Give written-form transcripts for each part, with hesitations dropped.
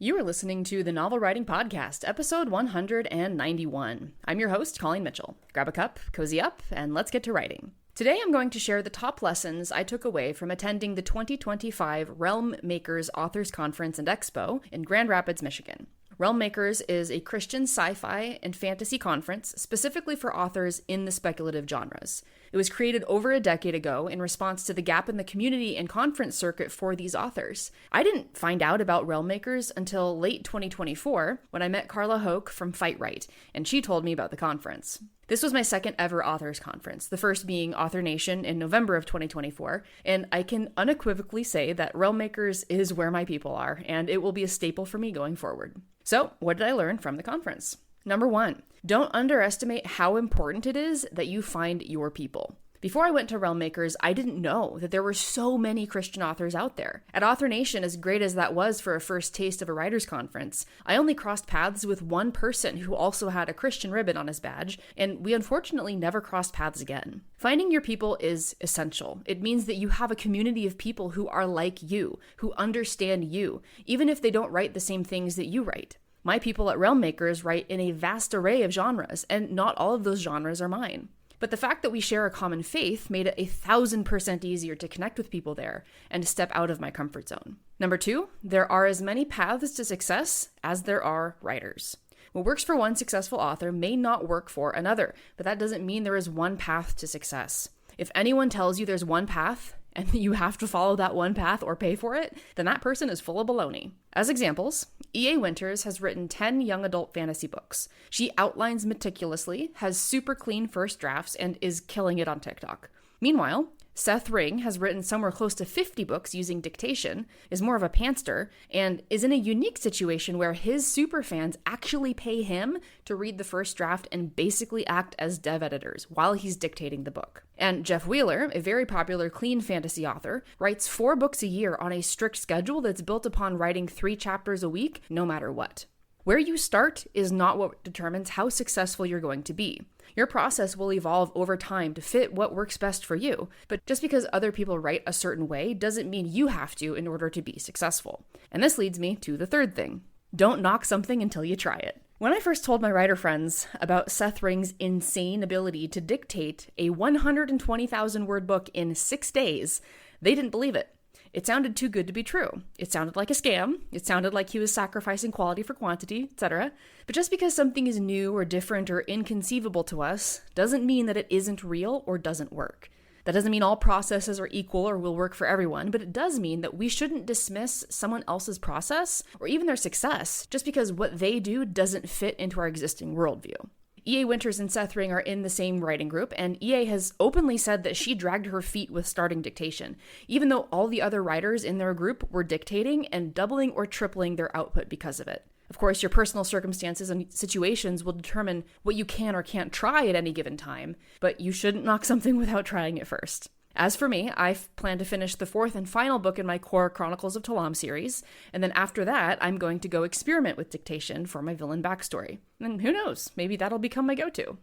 You are listening to the Novel Writing Podcast, episode 191. I'm your host, Colleen Mitchell. Grab a cup, cozy up, and let's get to writing. Today I'm going to share the top lessons I took away from attending the 2025 Realm Makers Authors Conference and Expo in Grand Rapids, Michigan. Realm Makers is a Christian sci-fi and fantasy conference specifically for authors in the speculative genres. It was created over a decade ago in response to the gap in the community and conference circuit for these authors. I didn't find out about Realm Makers until late 2024 when I met Carla Hoke from Fight Right, and she told me about the conference. This was my second ever authors conference, the first being Author Nation in November of 2024, and I can unequivocally say that Realm Makers is where my people are, and it will be a staple for me going forward. So, what did I learn from the conference? Number 1, don't underestimate how important it is that you find your people. Before I went to Realm Makers, I didn't know that there were so many Christian authors out there. At Author Nation, as great as that was for a first taste of a writer's conference, I only crossed paths with one person who also had a Christian ribbon on his badge, and we unfortunately never crossed paths again. Finding your people is essential. It means that you have a community of people who are like you, who understand you, even if they don't write the same things that you write. My people at Realm Makers write in a vast array of genres, and not all of those genres are mine. But the fact that we share a common faith made it 1,000% easier to connect with people there and to step out of my comfort zone. Number 2, there are as many paths to success as there are writers. What works for one successful author may not work for another, but that doesn't mean there is one path to success. If anyone tells you there's one path, and you have to follow that one path or pay for it, then that person is full of baloney. As examples, E.A. Winters has written 10 young adult fantasy books. She outlines meticulously, has super clean first drafts, and is killing it on TikTok. Meanwhile, Seth Ring has written somewhere close to 50 books using dictation, is more of a pantster, and is in a unique situation where his superfans actually pay him to read the first draft and basically act as dev editors while he's dictating the book. And Jeff Wheeler, a very popular clean fantasy author, writes 4 books a year on a strict schedule that's built upon writing 3 chapters a week, no matter what. Where you start is not what determines how successful you're going to be. Your process will evolve over time to fit what works best for you, but just because other people write a certain way doesn't mean you have to in order to be successful. And this leads me to the third thing. Don't knock something until you try it. When I first told my writer friends about Seth Ring's insane ability to dictate a 120,000 word book in 6 days, they didn't believe it. It sounded too good to be true. It sounded like a scam. It sounded like he was sacrificing quality for quantity, etc. But just because something is new or different or inconceivable to us doesn't mean that it isn't real or doesn't work. That doesn't mean all processes are equal or will work for everyone, but it does mean that we shouldn't dismiss someone else's process or even their success just because what they do doesn't fit into our existing worldview. E.A. Winters and Seth Ring are in the same writing group, and E.A. has openly said that she dragged her feet with starting dictation, even though all the other writers in their group were dictating and doubling or tripling their output because of it. Of course, your personal circumstances and situations will determine what you can or can't try at any given time, but you shouldn't knock something without trying it first. As for me, I plan to finish the 4th and final book in my core Chronicles of Talam series, and then after that, I'm going to go experiment with dictation for my villain backstory. And who knows, maybe that'll become my go-to.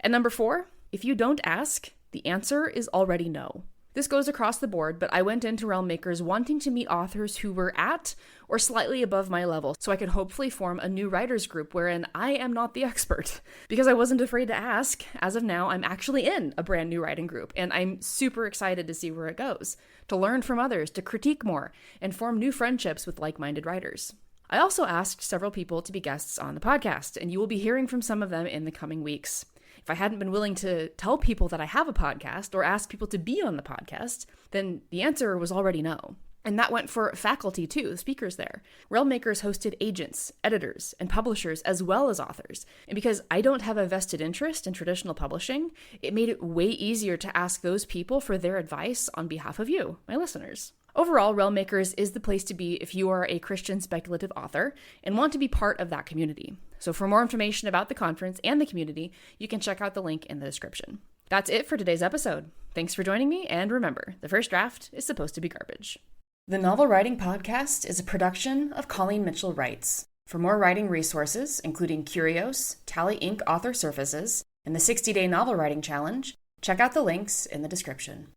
And number 4, if you don't ask, the answer is already no. This goes across the board, but I went into Realm Makers wanting to meet authors who were at or slightly above my level, so I could hopefully form a new writers group wherein I am not the expert. Because I wasn't afraid to ask, as of now, I'm actually in a brand new writing group, and I'm super excited to see where it goes, to learn from others, to critique more, and form new friendships with like-minded writers. I also asked several people to be guests on the podcast, and you will be hearing from some of them in the coming weeks. If I hadn't been willing to tell people that I have a podcast or ask people to be on the podcast, then the answer was already no. And that went for faculty too, the speakers there. Realm Makers hosted agents, editors, and publishers as well as authors. And because I don't have a vested interest in traditional publishing, it made it way easier to ask those people for their advice on behalf of you, my listeners. Overall, Realm Makers is the place to be if you are a Christian speculative author and want to be part of that community. So for more information about the conference and the community, you can check out the link in the description. That's it for today's episode. Thanks for joining me, and remember, the first draft is supposed to be garbage. The Novel Writing Podcast is a production of Colleen Mitchell Writes. For more writing resources, including Curios, Tally Inc. author services, and the 60-day novel writing challenge, check out the links in the description.